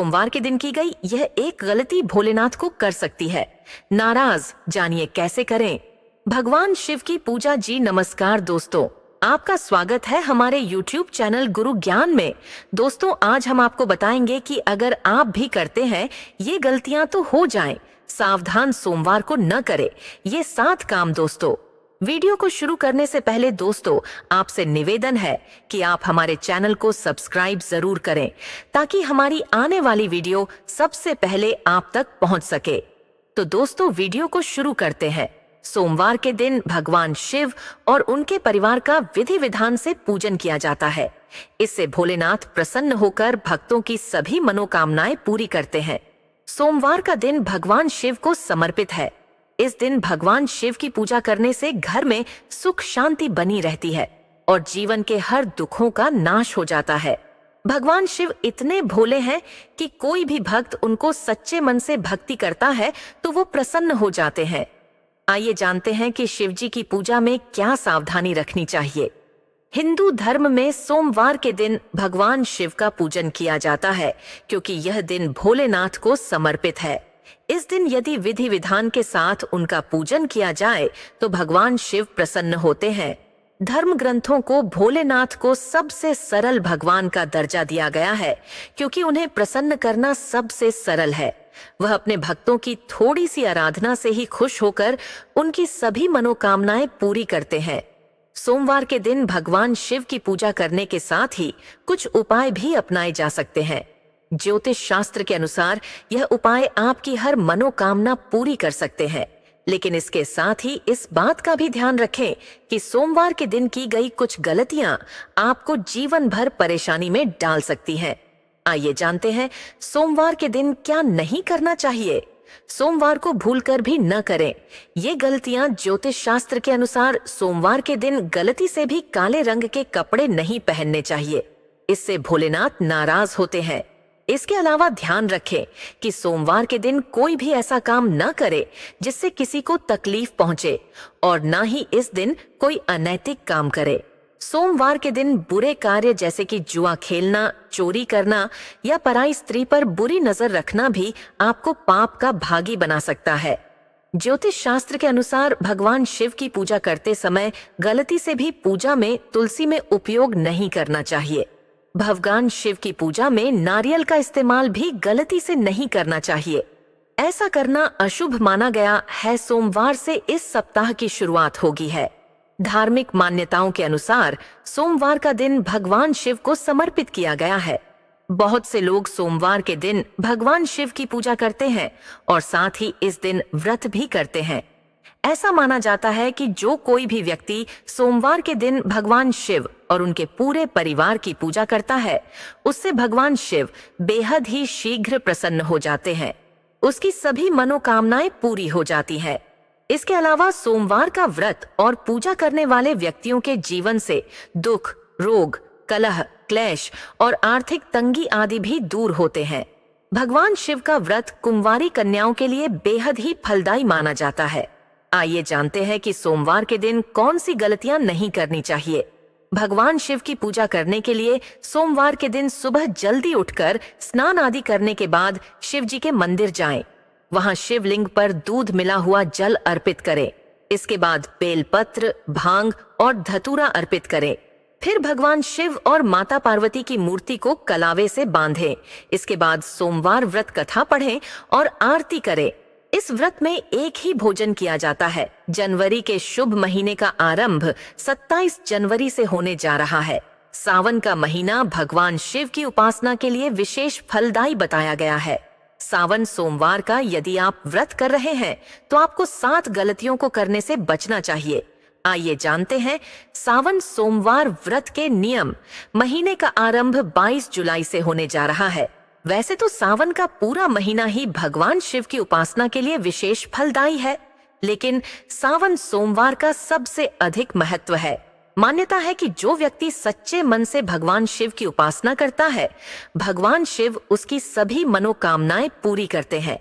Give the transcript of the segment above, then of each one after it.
सोमवार के दिन की गई यह एक गलती भोलेनाथ को कर सकती है नाराज। जानिए कैसे करें। भगवान शिव की पूजा। जी नमस्कार दोस्तों, आपका स्वागत है हमारे YouTube चैनल गुरु ज्ञान में। दोस्तों, आज हम आपको बताएंगे कि अगर आप भी करते हैं ये गलतियां तो हो जाएं, सावधान सोमवार को न करें ये 7 काम। दोस्तों, वीडियो को शुरू करने से पहले दोस्तों आपसे निवेदन है कि आप हमारे चैनल को सब्सक्राइब जरूर करें ताकि हमारी आने वाली वीडियो सबसे पहले आप तक पहुंच सके। तो दोस्तों, वीडियो को शुरू करते हैं। सोमवार के दिन भगवान शिव और उनके परिवार का विधि विधान से पूजन किया जाता है। इससे भोलेनाथ प्रसन्न होकर भक्तों की सभी मनोकामनाएं पूरी करते हैं। सोमवार का दिन भगवान शिव को समर्पित है। इस दिन भगवान शिव की पूजा करने से घर में सुख शांति बनी रहती है और जीवन के हर दुखों का नाश हो जाता है। भगवान शिव इतने भोले हैं कि कोई भी भक्त उनको सच्चे मन से भक्ति करता है तो वो प्रसन्न हो जाते हैं। आइए जानते हैं कि शिव जी की पूजा में क्या सावधानी रखनी चाहिए। हिंदू धर्म में सोमवार के दिन भगवान शिव का पूजन किया जाता है क्योंकि यह दिन भोलेनाथ को समर्पित है। इस दिन यदि विधि विधान के साथ उनका पूजन किया जाए तो भगवान शिव प्रसन्न होते हैं। धर्म ग्रंथों को भोलेनाथ को सबसे सरल भगवान का दर्जा दिया गया है क्योंकि उन्हें प्रसन्न करना सबसे सरल है। वह अपने भक्तों की थोड़ी सी आराधना से ही खुश होकर उनकी सभी मनोकामनाएं पूरी करते हैं। सोमवार के दिन भगवान शिव की पूजा करने के साथ ही कुछ उपाय भी अपनाए जा सकते हैं। ज्योतिष शास्त्र के अनुसार यह उपाय आपकी हर मनोकामना पूरी कर सकते हैं, लेकिन इसके साथ ही इस बात का भी ध्यान रखें कि सोमवार के दिन की गई कुछ गलतियां आपको जीवन भर परेशानी में डाल सकती हैं। आइए जानते हैं सोमवार के दिन क्या नहीं करना चाहिए। सोमवार को भूलकर भी न करें। ये गलतियां ज्योतिष शास्त्र के अनुसार सोमवार के दिन गलती से भी काले रंग के कपड़े नहीं पहनने चाहिए। इससे भोलेनाथ नाराज होते हैं। इसके अलावा ध्यान रखें कि सोमवार के दिन कोई भी ऐसा काम न करे जिससे किसी को तकलीफ पहुंचे और न ही इस दिन कोई अनैतिक काम करे। सोमवार के दिन बुरे कार्य जैसे कि जुआ खेलना, चोरी करना या पराई स्त्री पर बुरी नजर रखना भी आपको पाप का भागी बना सकता है। ज्योतिष शास्त्र के अनुसार भगवान शिव की पूजा करते समय गलती से भी पूजा में तुलसी में उपयोग नहीं करना चाहिए। भगवान शिव की पूजा में नारियल का इस्तेमाल भी गलती से नहीं करना चाहिए। ऐसा करना अशुभ माना गया है। सोमवार से इस सप्ताह की शुरुआत होगी है। धार्मिक मान्यताओं के अनुसार सोमवार का दिन भगवान शिव को समर्पित किया गया है। बहुत से लोग सोमवार के दिन भगवान शिव की पूजा करते हैं और साथ ही इस दिन व्रत भी करते हैं। ऐसा माना जाता है कि जो कोई भी व्यक्ति सोमवार के दिन भगवान शिव और उनके पूरे परिवार की पूजा करता है, उससे भगवान शिव बेहद ही शीघ्र प्रसन्न हो जाते हैं। उसकी सभी मनोकामनाएं पूरी हो जाती हैं। इसके अलावा सोमवार का व्रत और पूजा करने वाले व्यक्तियों के जीवन से दुख, रोग, कलह, क्लेश और आर्थिक तंगी आदि भी दूर होते हैं। भगवान शिव का व्रत कुंवारी कन्याओं के लिए बेहद ही फलदायी माना जाता है। आइए जानते हैं कि सोमवार के दिन कौन सी गलतियां नहीं करनी चाहिए। भगवान शिव की पूजा करने के लिए सोमवार के दिन सुबह जल्दी उठकर स्नान आदि करने के बाद शिव जी के मंदिर जाएं। वहां शिवलिंग पर दूध मिला हुआ जल अर्पित करें। इसके बाद बेलपत्र, भांग और धतूरा अर्पित करें। फिर भगवान शिव और माता पार्वती की मूर्ति को कलावे से बांधें। इसके बाद सोमवार व्रत कथा पढ़ें और आरती करें। इस व्रत में एक ही भोजन किया जाता है। जनवरी के शुभ महीने का आरंभ 27 जनवरी से होने जा रहा है। सावन का महीना भगवान शिव की उपासना के लिए विशेष फलदायी बताया गया है। सावन सोमवार का यदि आप व्रत कर रहे हैं तो आपको 7 गलतियों को करने से बचना चाहिए। आइए जानते हैं सावन सोमवार व्रत के नियम। महीने का आरंभ 22 जुलाई से होने जा रहा है। वैसे तो सावन का पूरा महीना ही भगवान शिव की उपासना के लिए विशेष फलदायी है, लेकिन सावन सोमवार का सबसे अधिक महत्व है। मान्यता है कि जो व्यक्ति सच्चे मन से भगवान शिव की उपासना करता है, भगवान शिव उसकी सभी मनोकामनाएं पूरी करते हैं।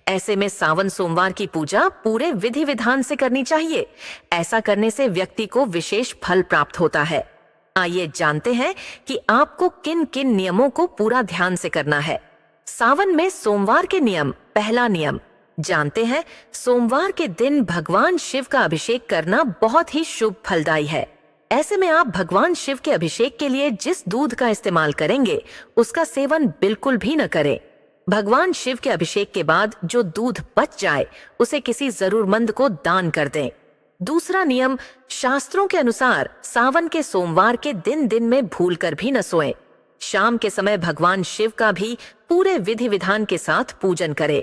ऐसे में सावन सोमवार की पूजा पूरे विधि विधान से करनी चाहिए। ऐसा करने से व्यक्ति को विशेष फल प्राप्त होता है। आइए जानते हैं कि आपको किन किन नियमों को पूरा ध्यान से करना है। सावन में सोमवार के नियम। पहला नियम जानते हैं, सोमवार के दिन भगवान शिव का अभिषेक करना बहुत ही शुभ फलदायी है। ऐसे में आप भगवान शिव के अभिषेक के लिए जिस दूध का इस्तेमाल करेंगे उसका सेवन बिल्कुल भी न करें। भगवान शिव के अभिषेक के बाद जो दूध बच जाए उसे किसी जरूरतमंद को दान कर दें। दूसरा नियम, शास्त्रों के अनुसार सावन के सोमवार के दिन में भूलकर भी न सोएं। शाम के समय भगवान शिव का भी पूरे विधि विधान के साथ पूजन करें।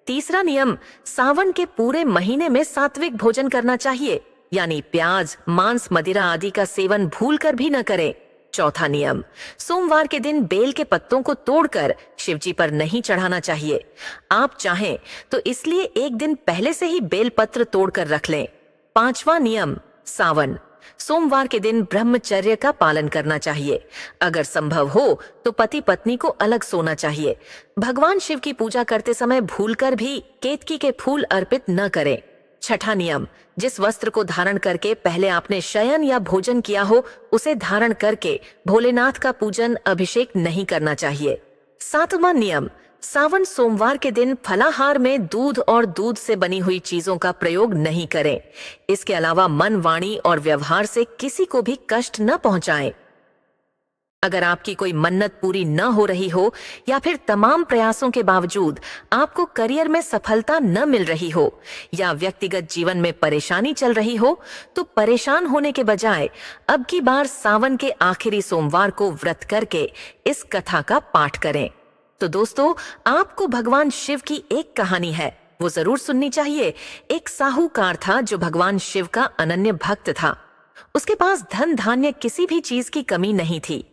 तीसरा नियम, सावन के पूरे महीने में सात्विक भोजन करना चाहिए, यानी प्याज, मांस, मदिरा आदि का सेवन भूलकर भी न करें। चौथा नियम, सोमवार के दिन बेल के पत्तों को तोड़कर शिवजी पर नहीं चढ़ाना चाहिए। आप चाहें तो इसलिए एक दिन पहले से ही बेल पत्र तोड़कर रख लें। पांचवा नियम, सावन सोमवार के दिन ब्रह्मचर्य का पालन करना चाहिए। अगर संभव हो तो पति पत्नी को अलग सोना चाहिए। भगवान शिव की पूजा करते समय भूलकर भी केतकी के फूल अर्पित न करें। छठा नियम, जिस वस्त्र को धारण करके पहले आपने शयन या भोजन किया हो उसे धारण करके भोलेनाथ का पूजन अभिषेक नहीं करना चाहिए। सातवां नियम, सावन सोमवार के दिन फलाहार में दूध और दूध से बनी हुई चीजों का प्रयोग नहीं करें। इसके अलावा मन, वाणी और व्यवहार से किसी को भी कष्ट न पहुंचाएं। अगर आपकी कोई मन्नत पूरी न हो रही हो या फिर तमाम प्रयासों के बावजूद आपको करियर में सफलता न मिल रही हो या व्यक्तिगत जीवन में परेशानी चल रही हो तो परेशान होने के बजाय अब की बार सावन के आखिरी सोमवार को व्रत करके इस कथा का पाठ करें। तो दोस्तों, आपको भगवान शिव की एक कहानी है, वो जरूर सुननी चाहिए। एक साहूकार था जो भगवान शिव का अनन्य भक्त था। उसके पास धन धान्य किसी भी चीज की कमी नहीं थी,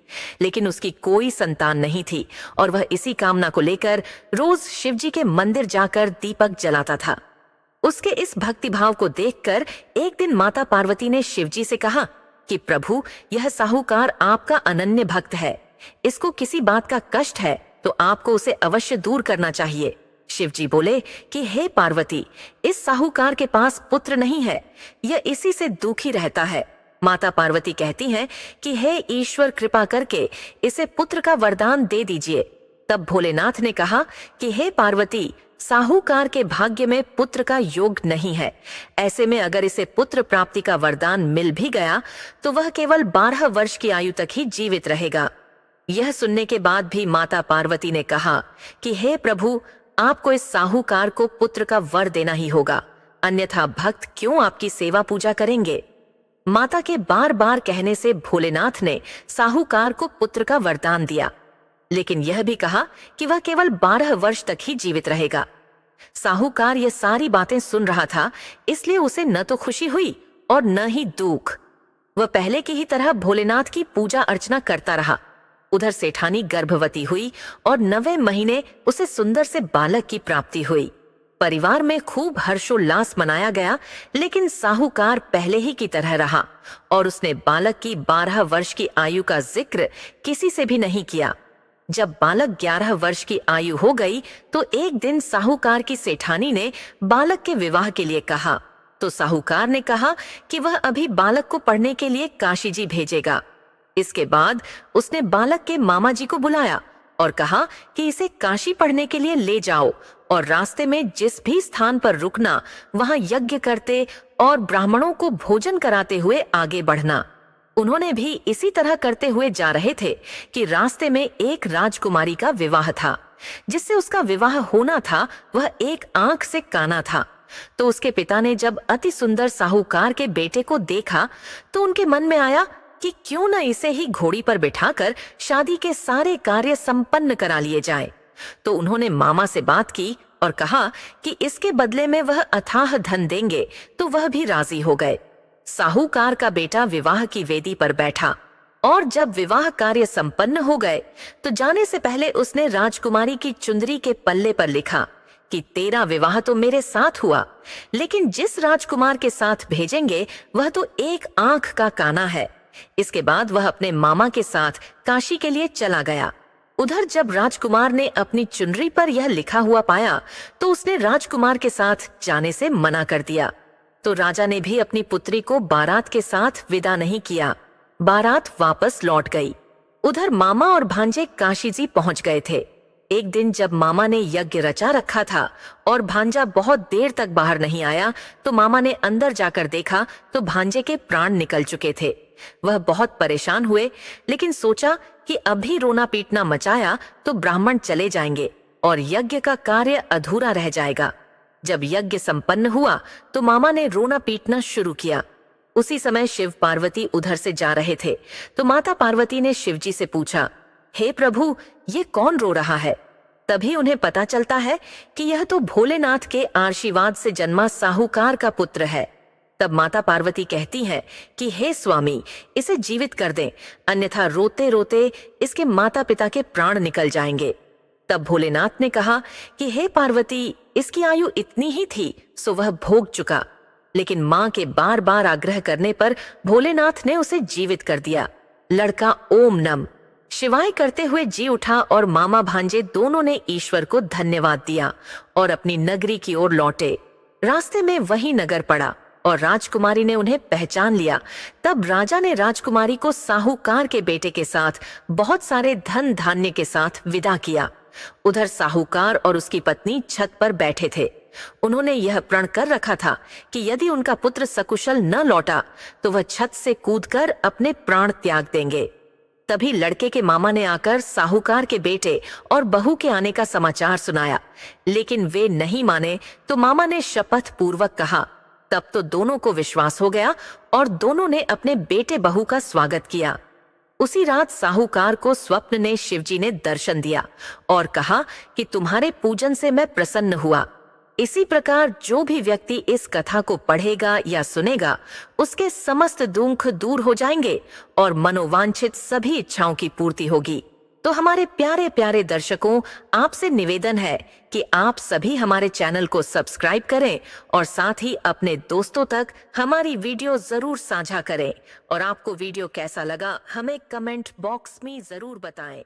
लेकिन उसकी कोई संतान नहीं थी और वह इसी कामना को लेकर रोज शिवजी के मंदिर जाकर दीपक जलाता था। उसके इस भक्तिभाव को देखकर एक दिन माता पार्वती ने शिवजी से कहा कि प्रभु, यह साहूकार आपका अनन्य भक्त है, इसको किसी बात का कष्ट है तो आपको उसे अवश्य दूर करना चाहिए। शिवजी बोले कि हे पार्वती, इस साहूकार के पास पुत्र नहीं है, यह इसी से दुखी रहता है। माता पार्वती कहती हैं कि हे ईश्वर, कृपा करके इसे पुत्र का वरदान दे दीजिए। तब भोलेनाथ ने कहा कि हे पार्वती, साहूकार के भाग्य में पुत्र का योग नहीं है। ऐसे में अगर इसे पुत्र प्राप्ति का वरदान मिल भी गया तो वह केवल 12 वर्ष की आयु तक ही जीवित रहेगा। यह सुनने के बाद भी माता पार्वती ने कहा कि हे प्रभु, आपको इस साहूकार को पुत्र का वर देना ही होगा, अन्यथा भक्त क्यों आपकी सेवा पूजा करेंगे। माता के बार बार कहने से भोलेनाथ ने साहूकार को पुत्र का वरदान दिया, लेकिन यह भी कहा कि वह केवल 12 वर्ष तक ही जीवित रहेगा। साहूकार ये सारी बातें सुन रहा था, इसलिए उसे न तो खुशी हुई और न ही दुख। वह पहले की ही तरह भोलेनाथ की पूजा अर्चना करता रहा। उधर सेठानी गर्भवती हुई और 9वें महीने उसे सुंदर से बालक की प्राप्ति हुई। परिवार में खूब हर्षोल्लास मनाया गया, लेकिन साहूकार पहले ही की तरह रहा और उसने बालक की 12 वर्ष की आयु का जिक्र किसी से भी नहीं किया। जब बालक 11 वर्ष की आयु हो गई तो एक दिन साहूकार की सेठानी ने बालक के विवाह के लिए कहा, तो साहूकार ने कहा कि वह अभी बालक को पढ़ने के लिए काशी जी भेजेगा। इसके बाद उसने बालक के मामा जी को बुलाया और कहा कि इसे काशी पढ़ने के लिए ले जाओ और रास्ते में जिस भी स्थान पर रुकना वहां यज्ञ करते और ब्राह्मणों को भोजन कराते हुए आगे बढ़ना। उन्होंने भी इसी तरह करते हुए जा रहे थे कि रास्ते में एक राजकुमारी का विवाह था। जिससे उसका विवाह होना था वह एक आंख से काना था। तो उसके पिता ने जब अति सुंदर साहूकार के बेटे को देखा तो उनके मन में आया कि क्यों न इसे ही घोड़ी पर बिठाकर शादी के सारे कार्य संपन्न करा लिए जाएं। तो उन्होंने मामा से बात की और कहा कि इसके बदले में वह अथाह धन देंगे, तो वह भी राजी हो गए। साहूकार का बेटा विवाह की वेदी पर बैठा और जब विवाह कार्य संपन्न हो गए तो जाने से पहले उसने राजकुमारी की चुंदरी के पल्ले पर लिखा कि तेरा विवाह तो मेरे साथ हुआ, लेकिन जिस राजकुमार के साथ भेजेंगे वह तो एक आंख का काना है। इसके बाद वह अपने मामा के साथ काशी के लिए चला गया। उधर जब राजकुमार ने अपनी चुनरी पर यह लिखा हुआ पाया तो उसने राजकुमार के साथ जाने से मना कर दिया। तो राजा ने भी अपनी पुत्री को बारात के साथ विदा नहीं किया। बारात वापस लौट गई। उधर मामा और भांजे काशी जी पहुंच गए थे। एक दिन जब मामा ने यज्ञ रचा रखा था और भांजा बहुत देर तक बाहर नहीं आया, तो मामा ने अंदर जाकर देखा तो भांजे के प्राण निकल चुके थे। वह बहुत परेशान हुए, लेकिन सोचा कि अभी रोना पीटना मचाया तो ब्राह्मण चले जाएंगे और यज्ञ का कार्य अधूरा रह जाएगा। जब यज्ञ संपन्न हुआ तो मामा ने रोना पीटना शुरू किया। उसी समय शिव पार्वती उधर से जा रहे थे, तो माता पार्वती ने शिवजी से पूछा, हे प्रभु, ये कौन रो रहा है? तभी उन्हें पता चलता है कि यह तो भोलेनाथ के आशीर्वाद से जन्मा साहूकार का पुत्र है। तब माता पार्वती कहती हैं कि हे स्वामी, इसे जीवित कर दें, अन्यथा रोते रोते इसके माता पिता के प्राण निकल जाएंगे। तब भोलेनाथ ने कहा कि हे पार्वती, इसकी आयु इतनी ही थी, सो वह भोग चुका। लेकिन मां के बार बार आग्रह करने पर भोलेनाथ ने उसे जीवित कर दिया। लड़का ओम नम शिवाय करते हुए जी उठा और मामा भांजे दोनों ने ईश्वर को धन्यवाद दिया और अपनी नगरी की ओर लौटे। रास्ते में वही नगर पड़ा और राजकुमारी ने उन्हें पहचान लिया। तब राजा ने राजकुमारी को साहूकार के बेटे के साथ बहुत सारे धन धान्य के साथ विदा किया। उधर साहूकार और उसकी पत्नी छत पर बैठे थे। उन्होंने यह प्रण कर रखा था कि यदि उनका पुत्र सकुशल न लौटा तो वह छत से कूदकर अपने प्राण त्याग देंगे। तभी लड़के के मामा ने आकर साहूकार के बेटे और बहू के आने का समाचार सुनाया, लेकिन वे नहीं माने, तो मामा ने शपथ पूर्वक कहा। तब तो दोनों को विश्वास हो गया और दोनों ने अपने बेटे बहू का स्वागत किया। उसी रात साहूकार को स्वप्न में शिवजी ने दर्शन दिया और कहा कि तुम्हारे पूजन से मैं प्रसन्न हुआ। इसी प्रकार जो भी व्यक्ति इस कथा को पढ़ेगा या सुनेगा, उसके समस्त दुख दूर हो जाएंगे और मनोवांछित सभी इच्छाओं की पूर्ति होगी। तो हमारे प्यारे प्यारे दर्शकों, आपसे निवेदन है कि आप सभी हमारे चैनल को सब्सक्राइब करें और साथ ही अपने दोस्तों तक हमारी वीडियो जरूर साझा करें। और आपको वीडियो कैसा लगा हमें कमेंट बॉक्स में जरूर बताएं।